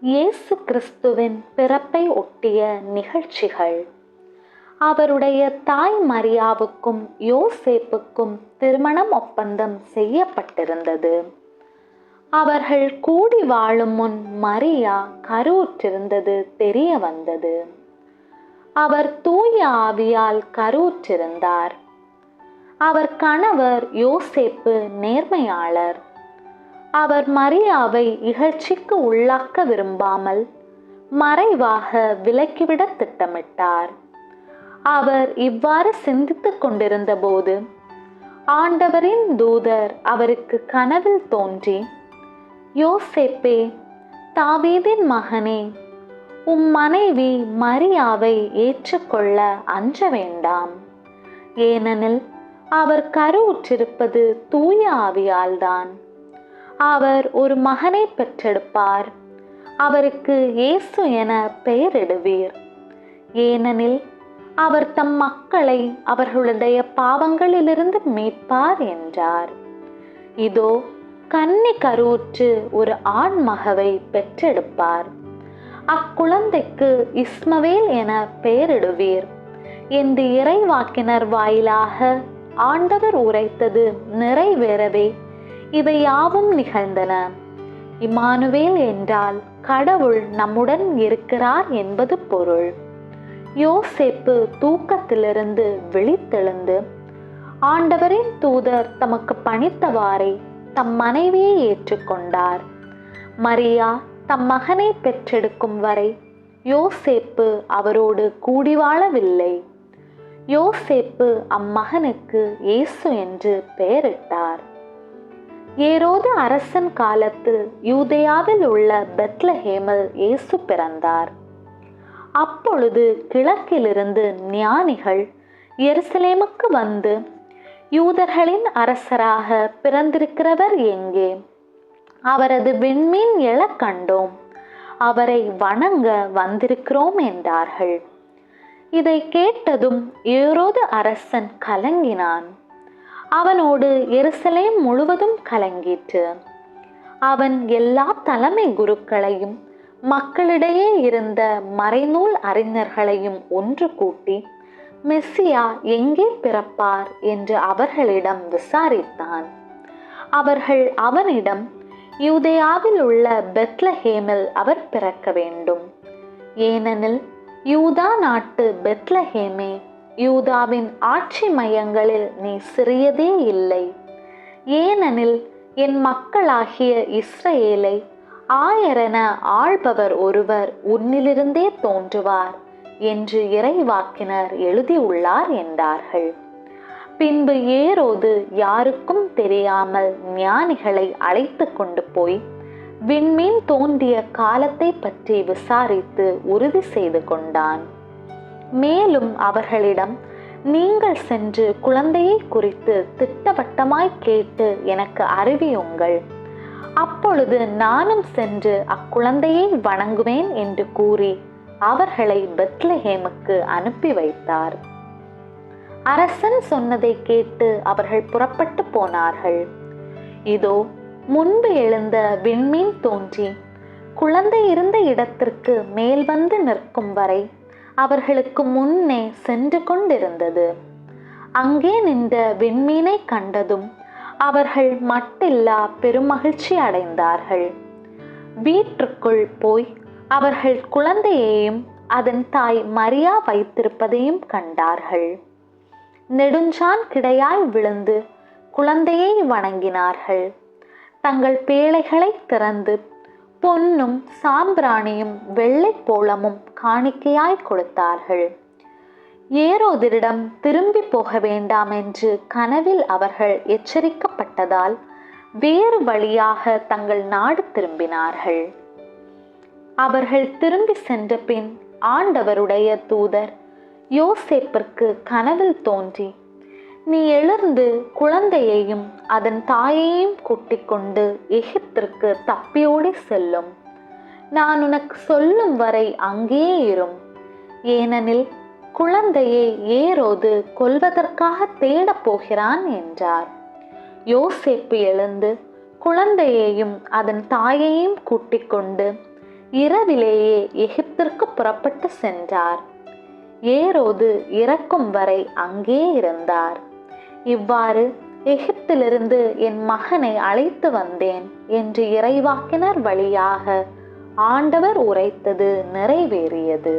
இயேசு கிறிஸ்துவின் பிறப்பை ஒட்டிய நிகழ்ச்சிகள். அவருடைய தாய் மரியாவுக்கும் யோசேப்புக்கும் திருமணம் ஒப்பந்தம் செய்யப்பட்டிருந்தது. அவர்கள் கூடி வாழும் முன் மரியா கருவுற்றிருந்தது தெரிய வந்தது. அவர் தூய ஆவியால் கருவுற்றிருந்தார். அவர் கணவர் யோசேப்பு நேர்மையாளர். அவர் மரியாவை இகழ்ச்சிக்கு உள்ளாக்க விரும்பாமல் மறைவாக விலக்கிவிட திட்டமிட்டார். அவர் இவ்வாறு சிந்தித்துக் கொண்டிருந்த போது ஆண்டவரின் தூதர் அவருக்கு கனவில் தோன்றி, யோசேப்பே, தாவீதின் மகனே, உம் மனைவி மரியாவை ஏற்றுக்கொள்ள அஞ்ச வேண்டாம். ஏனெனில் அவர் கருவுற்றிருப்பது தூய ஆவியால்தான். அவர் ஒரு மகனை பெற்றெடுப்பார். அவருக்கு இயேசு என பெயரிடுவீர். ஏனெனில் அவர் தம் மக்களை அவர்களுடைய பாவங்களிலிருந்து மீட்பார் என்றார். இதோ, கன்னி கருவுற்று ஒரு ஆண் மகவை பெற்றெடுப்பார். அக்குழந்தைக்கு இஸ்மவேல் என பெயரிடுவீர் என்று இறைவாக்கினர் வாயிலாக ஆண்டவர் உரைத்தது நிறைவேறவே இவை யாவும் நிகழ்ந்தன. இம்மானுவேல் என்றால் கடவுள் நம்முடன் இருக்கிறார் என்பது பொருள். யோசேப்பு தூக்கத்திலிருந்து விழித்தெழுந்து ஆண்டவரின் தூதர் தமக்கு பணித்தவாறே தம் மனைவியை ஏற்றுக்கொண்டார். மரியா தம் மகனை பெற்றெடுக்கும் வரை யோசேப்பு அவரோடு கூடி வாழவில்லை. யோசேப்பு அம்மகனுக்கு இயேசு என்று பெயரிட்டார். ஏரோது அரசன் காலத்தில் யூதேயாவில் உள்ள பெத்லஹேமில் இயேசு பிறந்தார். அப்பொழுது கிழக்கிலிருந்து ஞானிகள் எருசலேமுக்கு வந்து, யூதர்களின் அரசராக பிறந்திருக்கிறவர் எங்கே? அவரது விண்மீன் எழக் கண்டோம், அவரை வணங்க வந்திருக்கிறோம் என்றார்கள். இதை கேட்டதும் ஏரோது அரசன் கலங்கினான். அவனோடு எருசலேம் முழுவதும் கலங்கிற்று. அவன் எல்லா தலைமை குருக்களையும் மக்களிடையே இருந்த மறைநூல் அறிஞர்களையும் ஒன்று கூட்டி மெசியா எங்கே பிறப்பார் என்று அவர்களிடம் விசாரித்தான். அவர்கள் அவனிடம், யூதேயாவில் உள்ள பெத்லஹேமில் அவர் பிறக்க வேண்டும். ஏனெனில் யூதா நாட்டு பெத்லஹேமே, யூதாவின் ஆட்சி மையங்களில் நீ சிறியதே இல்லை. ஏனெனில் என் மக்களாகிய இஸ்ரவேலை ஆயரென ஆள்பவர் ஒருவர் உன்னிலிருந்தே தோன்றுவார் என்று இறைவாக்கினர் எழுதியுள்ளார் என்றார்கள். பின்பு ஏரோது யாருக்கும் தெரியாமல் ஞானிகளை அழைத்து கொண்டு போய் விண்மீன் தோன்றிய காலத்தை பற்றி விசாரித்து உறுதி செய்து கொண்டான். மேலும் அவர்களிடம், நீங்கள் சென்று குழந்தையை குறித்து திட்டவட்டமாய் கேட்டு எனக்கு அறிவியுங்கள். அப்பொழுது நானும் சென்று அக்குழந்தையை வணங்குவேன் என்று கூறி அவர்களை பெத்லஹேமுக்கு அனுப்பி வைத்தார். அரசன் சொன்னதை கேட்டு அவர்கள் புறப்பட்டு போனார்கள். இதோ, முன்பு எழுந்த விண்மீன் தோன்றி குழந்தை இருந்த இடத்திற்கு மேல் வந்து நிற்கும் வரை அவர்களுக்கு முன்னே சென்று கொண்டிருந்தது. அங்கே நின்ற விண்மீனை கண்டதும் அவர்கள் மட்டில்லா பெருமகிழ்ச்சி அடைந்தார்கள். வீட்டுக்குள் போய் அவர்கள் குழந்தையையும் அதன் தாய் மரியா வைத்திருப்பதையும் கண்டார்கள். நெடுஞ்சான் கிடையாய் விழுந்து குழந்தையை வணங்கினார்கள். தங்கள் பேழைகளை திறந்து பொன்னும் சாம்பிராணியும் வெள்ளை போளமும் காணிக்கையாய் கொடுத்தார்கள். ஏரோதிடம் திரும்பி போக வேண்டாம் என்று கனவில் அவர்கள் எச்சரிக்கப்பட்டதால் வேறு வழியாக தங்கள் நாடு திரும்பினார்கள். அவர்கள் திரும்பி சென்ற பின் ஆண்டவருடைய தூதர் யோசேப்பிற்கு கனவில் தோன்றி, நீ எழுந்து குழந்தையையும் அதன் தாயையும் கூட்டிக் கொண்டு எகிப்திற்கு தப்பியோடி செல்லும். நான் உனக்கு சொல்லும் வரை அங்கேயே இரும். ஏனெனில் குழந்தையை ஏரோது கொல்வதற்காக தேடப் போகிறான் என்றார். யோசேப்பு எழுந்து குழந்தையையும் அதன் தாயையும் கூட்டிக் கொண்டு இரவிலேயே எகிப்திற்கு புறப்பட்டு சென்றார். ஏரோது இறக்கும் வரை அங்கே இருந்தார். இவ்வாறு எகிப்திலிருந்து என் மகனை அழைத்து வந்தேன் என்று இறைவாக்கினர் வழியாக ஆண்டவர் உரைத்தது நிறைவேறியது.